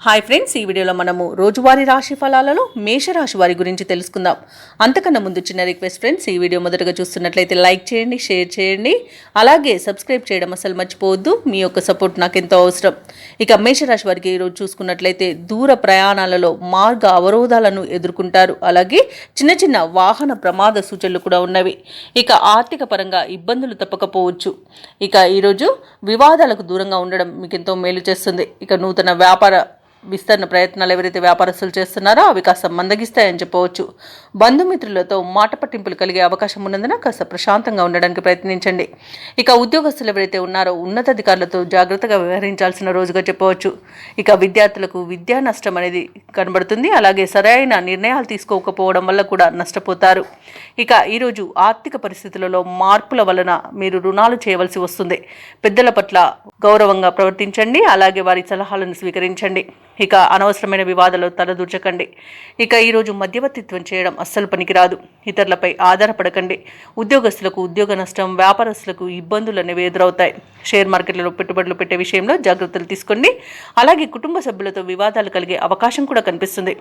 Hi friends, ఈ వీడియోలో మనము రోజువారీ రాశి ఫలాలలో మేషరాశి వారి గురించి తెలుసుకుందాం. అంతకన్నా ముందు చిన్న రిక్వెస్ట్ ఫ్రెండ్స్, ఈ వీడియో మొదటగా చూస్తున్నట్లయితే లైక్ చేయండి, షేర్ చేయండి, అలాగే సబ్స్క్రైబ్ చేయడం అసలు మర్చిపోవద్దు. మీ యొక్క సపోర్ట్ నాకు ఎంతో అవసరం. ఇక మేషరాశి వారికి ఈరోజు చూసుకున్నట్లయితే దూర ప్రయాణాలలో మార్గ అవరోధాలను ఎదుర్కొంటారు. అలాగే చిన్న చిన్న వాహన ప్రమాద సూచనలు కూడా ఉన్నవి. ఇక ఆర్థిక పరంగా ఇబ్బందులు తప్పకపోవచ్చు. ఇక ఈరోజు వివాదాలకు దూరంగా ఉండడం మీకు ఎంతో మేలు చేస్తుంది. ఇక నూతన వ్యాపార విస్తరణ ప్రయత్నాలు ఎవరైతే వ్యాపారస్తులు చేస్తున్నారో అవి కాస్త మందగిస్తాయని చెప్పవచ్చు. బంధుమిత్రులతో మాట పట్టింపులు కలిగే అవకాశం ఉన్నందున కాస్త ప్రశాంతంగా ఉండడానికి ప్రయత్నించండి. ఇక ఉద్యోగస్తులు ఎవరైతే ఉన్నారో ఉన్నతాధికారులతో జాగ్రత్తగా వ్యవహరించాల్సిన రోజుగా చెప్పవచ్చు. ఇక విద్యార్థులకు విద్యా నష్టం అనేది కనబడుతుంది. అలాగే సరైన నిర్ణయాలు తీసుకోకపోవడం వల్ల కూడా నష్టపోతారు. ఇక ఈరోజు ఆర్థిక పరిస్థితులలో మార్పుల వలన మీరు రుణాలు చేయవలసి వస్తుంది. పెద్దల పట్ల గౌరవంగా ప్రవర్తించండి. అలాగే వారి సలహాలను స్వీకరించండి. ఇక అనవసరమైన వివాదాలు తలదూర్చకండి. ఇక ఈరోజు మధ్యవర్తిత్వం చేయడం అస్సలు పనికిరాదు. ఇతరులపై ఆధారపడకండి. ఉద్యోగస్తులకు ఉద్యోగ నష్టం, వ్యాపారస్తులకు ఇబ్బందులు అనేవి ఎదురవుతాయి. షేర్ మార్కెట్లలో పెట్టుబడులు పెట్టే విషయంలో జాగ్రత్తలు తీసుకోండి. అలాగే కుటుంబ సభ్యులతో వివాదాలు కలిగే అవకాశం కూడా కనిపిస్తుంది.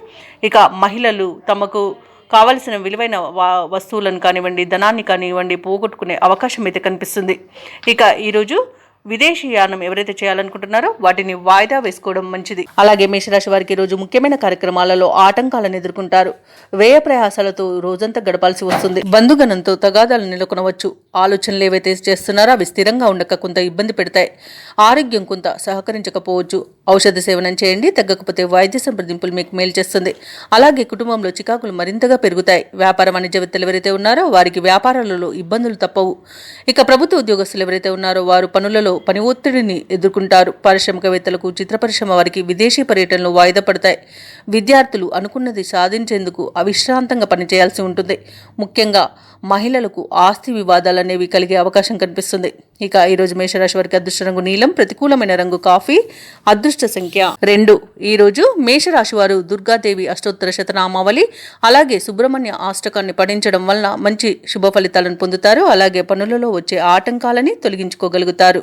ఇక మహిళలు తమకు కావలసిన విలువైన వస్తువులను కానివ్వండి, ధనాన్ని కానివ్వండి పోగొట్టుకునే అవకాశం అయితే కనిపిస్తుంది. ఇక ఈరోజు విదేశీయానం ఎవరైతే చేయాలనుకుంటున్నారో వాటిని వాయిదా వేసుకోవడం మంచిది. అలాగే మేషరాశి వారికి రోజు ముఖ్యమైన కార్యక్రమాలలో ఆటంకాలను ఎదుర్కొంటారు. వ్యయ ప్రయాసాలతో రోజంతా గడపాల్సి వస్తుంది. బంధుగణంతో తగాదాలు నెలకొనవచ్చు. ఆలోచనలు ఏవైతే చేస్తున్నారో అవి స్థిరంగా ఉండక కొంత ఇబ్బంది పెడతాయి. ఆరోగ్యం కొంత సహకరించకపోవచ్చు. ఔషధ సేవనం చేయండి. తగ్గకపోతే వైద్య సంప్రదింపులు మీకు మేలు చేస్తుంది. అలాగే కుటుంబంలో చికాకులు మరింతగా పెరుగుతాయి. వ్యాపార వాణిజ్యవేత్తలు ఎవరైతే ఉన్నారో వారికి వ్యాపారాలలో ఇబ్బందులు తప్పవు. ఇక ప్రభుత్వ ఉద్యోగస్తులు ఎవరైతే ఉన్నారో వారు పనులలో పని ఒత్తిడిని ఎదుర్కొంటారు. పారిశ్రామికవేత్తలకు, చిత్ర పరిశ్రమ వారికి విదేశీ పర్యటనలు వాయిదా పడతాయి. విద్యార్థులు అనుకున్నది సాధించేందుకు అవిశ్రాంతంగా పనిచేయాల్సి ఉంటుంది. ముఖ్యంగా మహిళలకు ఆస్తి వివాదాలు అనేవి కలిగే అవకాశం కనిపిస్తుంది. ఇక ఈరోజు మేషరాశి వారికి అదృష్ట రంగు నీలం, ప్రతికూలమైన రంగు కాఫీ, అదృష్ట సంఖ్య 2. ఈరోజు మేషరాశి వారు దుర్గాదేవి అష్టోత్తర శతనామావళి అలాగే సుబ్రహ్మణ్య అష్టకాన్ని పఠించడం వలన మంచి శుభ ఫలితాలను పొందుతారు. అలాగే పనులలో వచ్చే ఆటంకాలని తొలగించుకోగలుగుతారు.